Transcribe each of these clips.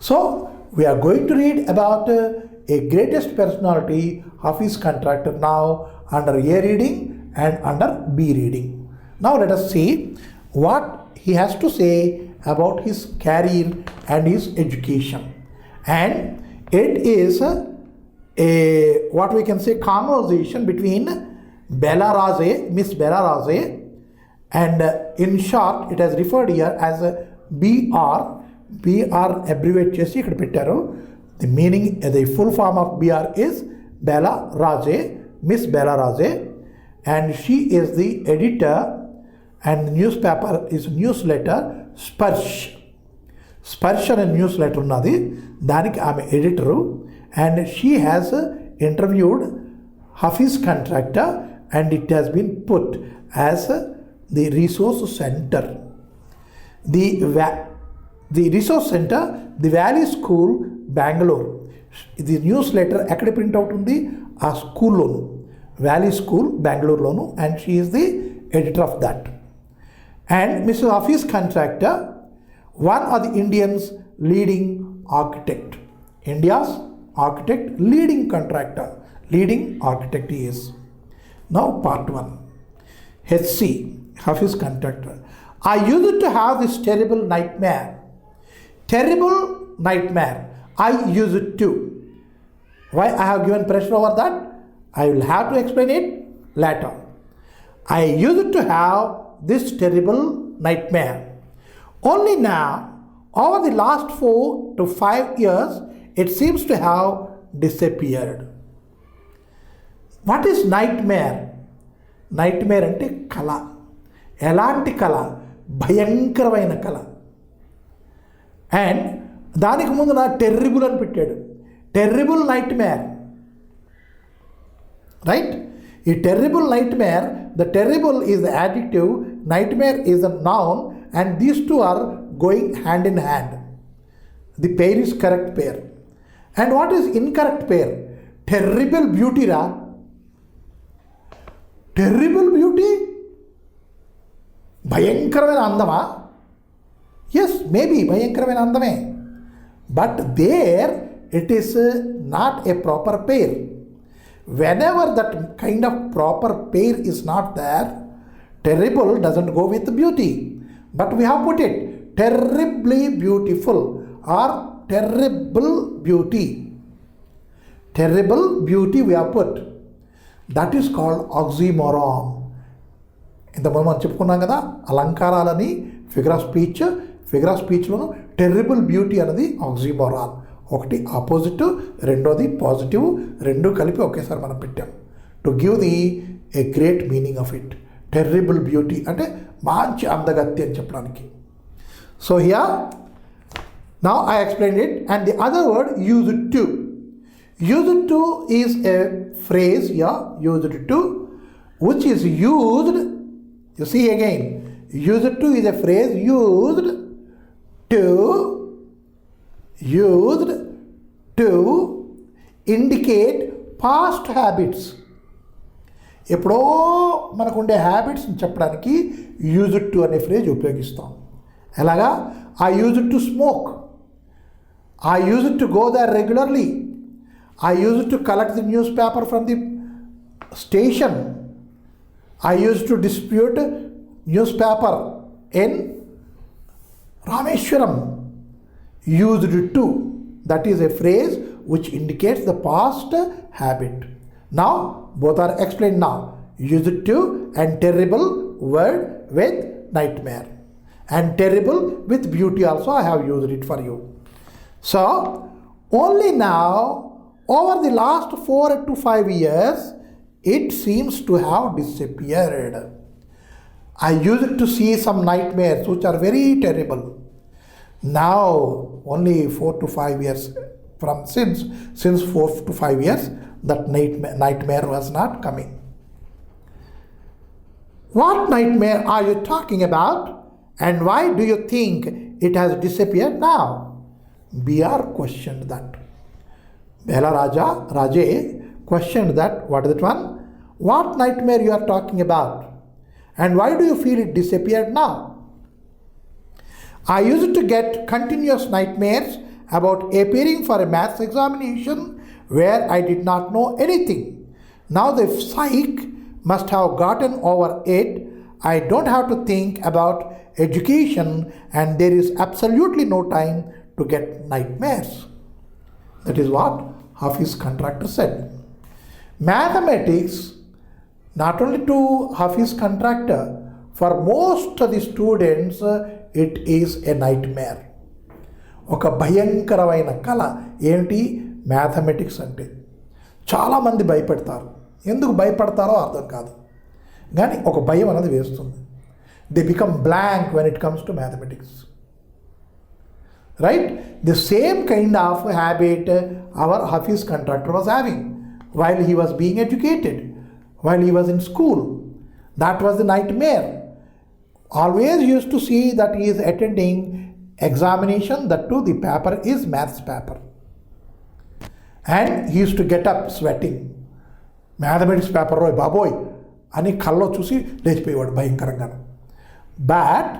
So we are going to read about a greatest personality of his contractor now under A reading and under B reading. Now let us see what he has to say about his career and his education. And it is a what we can say conversation between Bella Raze, Miss Bella Raze, and in short it has referred here as BR. BR abbreviate చేసి ఇక్కడ పెట్టారు. The meaning, the full form of BR is Bella Raze, Miss Bella Raze, and she is the editor, and the newspaper is newsletter Sparsh. Sparsh అనే news letter ఉన్నది, దానికి ఆమె editor. And she has interviewed Hafiz contractor and it has been put as the resource center. The resource center, the Valley School, Bangalore. The newsletter ఎక్కడ print out ఉంది? ఆ స్కూల్లోను, valley school బెంగళూరులోను, and she is the editor of that. And Mr. Hafiz contractor, one of the Indians leading architect. India's architect, leading contractor, leading architect he is. Now part 1. HC, Hafiz contractor. I used to have this terrible nightmare. Terrible nightmare. I used to. Why I have given pressure over that? I will have to explain it later. I used to have this terrible nightmare. Only now, over the last 4 to 5 years, it seems to have disappeared. What is nightmare? Nightmare అంటే కళ. ఎలాంటి కళ? భయంకరమైన కళ. And దానికి ముందు నా terrible అని పెట్టాడు. Terrible nightmare, right? ఈ terrible nightmare, the terrible is the adjective, nightmare is the noun, and these two are going hand in hand. The pair is correct pair. And what is incorrect pair? Terrible beauty రా. Terrible beauty, భయంకరమైన అందమా? Yes, maybe భయంకరమైన అందమే, but there it is not a proper pair. whenever that kind of proper pair is not there, terrible doesn't go with beauty, but we have put it terribly beautiful or terrible beauty. Terrible beauty we have put. That is called oxymoron. ఇంతకుముందు మనం చెప్పుకున్నాం కదా అలంకారాలని, figure of స్పీచ్లోను terrible beauty అనేది oxymoron. ఒకటి opposite, రెండోది positive, రెండు కలిపి ఒకేసారి మనం పెట్టాం to give the a great meaning of it. Terrible beauty అంటే మంచి అందగత్తి అని చెప్పడానికి. So here now I explain it. And the other word used to. Used to is a phrase here, used to, which is used. You see again, used to is a phrase used to indicate past habits. ఎప్పుడో మనకుండే హ్యాబిట్స్ని చెప్పడానికి used to అనే phrase ఉపయోగిస్తాం. ఎలాగా? I used to smoke, I used to go there regularly, I used to collect the newspaper from the station, I used to distribute newspaper in Rameshwaram. Used to, that is a phrase which indicates the past habit. Now both are explained now. Used to and terrible word with nightmare, and terrible with beauty also I have used it for you. So only now, over the last 4 to 5 years, it seems to have disappeared. I used to see some nightmares which are very terrible. Now, only 4 to 5 years from since 4 to 5 years, that nightmare was not coming. What nightmare are you talking about? And why do you think it has disappeared now? BR questioned that. Bella Raje questioned that. What is that one? What nightmare you are talking about? And why do you feel it disappeared now? I used to get continuous nightmares about appearing for a maths examination where I did not know anything. Now the psych must have gotten over it. I don't have to think about education and there is absolutely no time to get nightmares. That is what Hafiz contractor said. Mathematics, not only to Hafiz contractor, for most of the students, it is a nightmare. ఒక భయంకరమైన కళ ఏమిటి mathematics అంటే. చాలామంది భయపడతారు. ఎందుకు భయపడతారో అర్థం కాదు, కానీ ఒక భయం అనేది వేస్తుంది. They become blank when it comes to mathematics. Right? The same kind of habit our Hafiz contractor was having while he was being educated, while he was in school. That was the nightmare. Always used to see that he is attending examination, that too the paper is maths paper. And he used to get up sweating. Mathematics paper రోయ్ బాబోయ్ అని కల్లో చూసి లేచిపోయేవాడు భయంకరంగా. But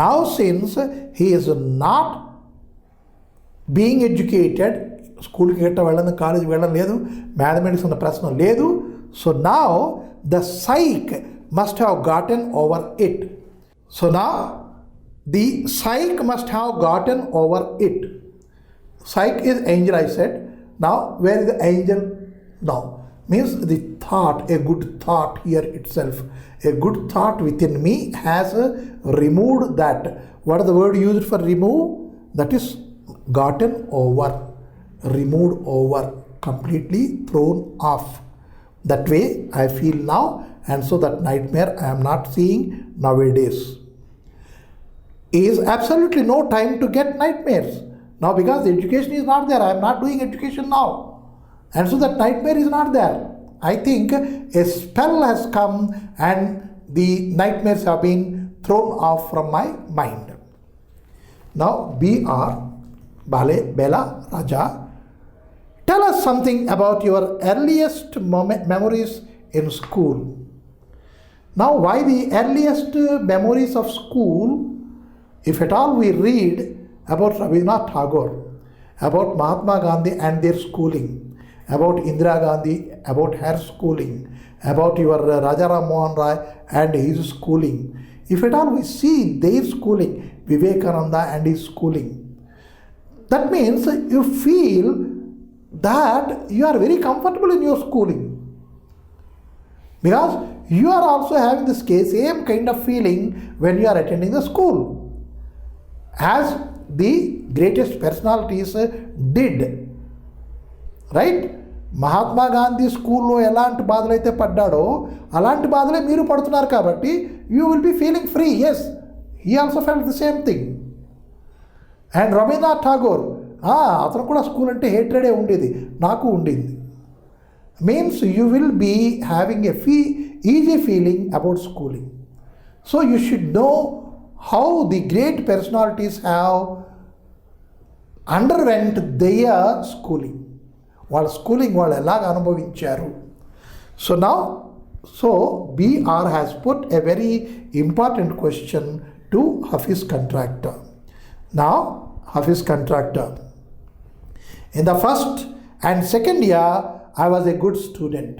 now since he is not being educated, స్కూల్కి గట్ట వెళ్ళడం, కాలేజీకి వెళ్ళడం లేదు, మ్యాథమెటిక్స్ అన్న ప్రశ్న లేదు. So now the psych must have gotten over it. So now the psych must have gotten over it. Psych is angel, I said. Now, where is the angel? Now, means the thought, a good thought here itself. A good thought within me has removed that. What is the word used for remove? That is gotten over, removed over, completely thrown off. That way I feel now, and so that nightmare I am not seeing nowadays. Is absolutely no time to get nightmares. Now because the education is not there, I am not doing education now. And so that nightmare is not there. I think a spell has come and the nightmares have been thrown off from my mind. Now BR, Bale, Bela, Raja, tell us something about your earliest memories in school. Now why the earliest memories of school? If at all we read about Rabindranath Tagore, about Mahatma Gandhi and their schooling, about Indira Gandhi, about her schooling, about your Raja Ram Mohan Rai and his schooling. If at all we see their schooling, Vivekananda and his schooling, that means you feel that you are very comfortable in your schooling. Because you are also having this same kind of feeling when you are attending the school, as the greatest personalities did. Right? Mahatma Gandhi స్కూల్లో ఎలాంటి బాధలు అయితే పడ్డాడో అలాంటి బాధలే మీరు పడుతున్నారు కాబట్టి you will be feeling free. Yes, he also felt the same thing. And Rabindranath Tagore, అతను కూడా స్కూల్ అంటే హేట్రెడే ఉండేది, నాకు ఉండింది. Means you will be having a easy feeling about schooling. So you should know how the great personalities have underwent their schooling. వాళ్ళ schooling వాళ్ళు ఎలాగ అనుభవించారు. So now, so BR has put a very important question to Hafiz contractor. Now Hafiz contractor, in the first and second year I was a good student.